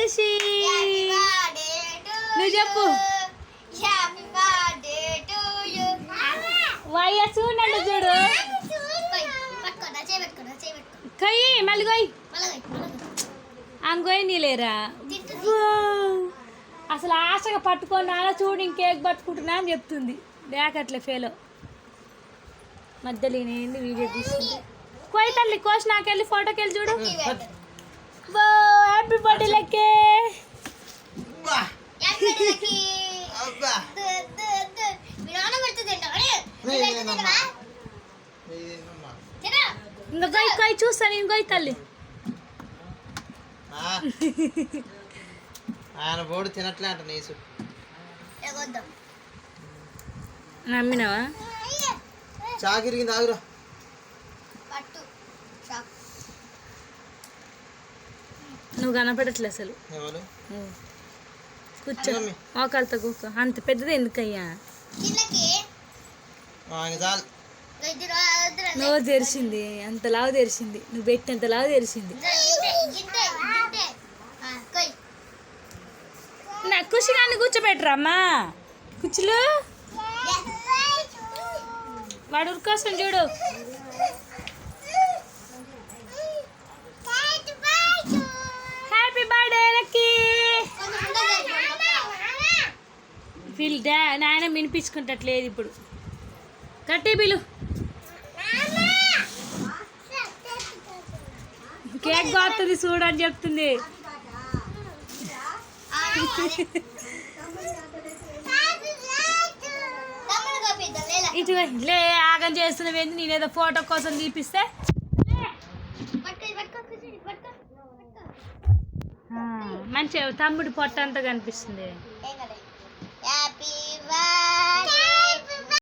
ఖుషి నువ్వు చెప్పు వయ్య చూడండి చూడు కొయ్యి మళ్ళీ కొయ్యి ఆమె కొయ్యి నీలేరా అసలు ఆశగా పట్టుకొని అలా చూడు ఇంకేక్ పట్టుకుంటున్నా అని చెప్తుంది బ్యాక్ ఫేలో మధ్యలో ఏంది వీడియో తీసుకుంటే కొయ్యి తల్లి కోసి నాకెళ్ళి ఫోటోకి వెళ్ళి చూడు హ్యాపీ బర్త్డే లక్కే ఇంకా కొయ్యి కొయ్యి చూస్తాను నేను కొయ్యి తల్లి ఆయన బోర్డు తినట్లే అంట నీసు నమ్మినావా చాకిరికి తాగురా నువ్వు కనపడట్లే అసలు కూర్చో మోకాలతో కూకో అంత పెద్దది ఎందుకయ్యా నోరు తెరిచింది అంత లావు తెరిచింది నువ్వు పెట్టినంత లావు తెరిచింది నా ఖుషి నన్ను కూర్చోబెట్టరా అమ్మా కూర్చులు వాడు ఉరికోసం చూడు హ్యాపీ బర్త్డే లక్కీ వీళ్ళు నాయన వినిపించుకుంటట్లేదు ఇప్పుడు కట్టి బిలు కేక్ బాగుతుంది చూడని చెప్తుంది ఇటు లే ఆగం చేస్తున్నవేంది నేనేదో ఫోటో కోసం తీపిస్తే మంచిగా తమ్ముడు పొట్ట అంతా కనిపిస్తుంది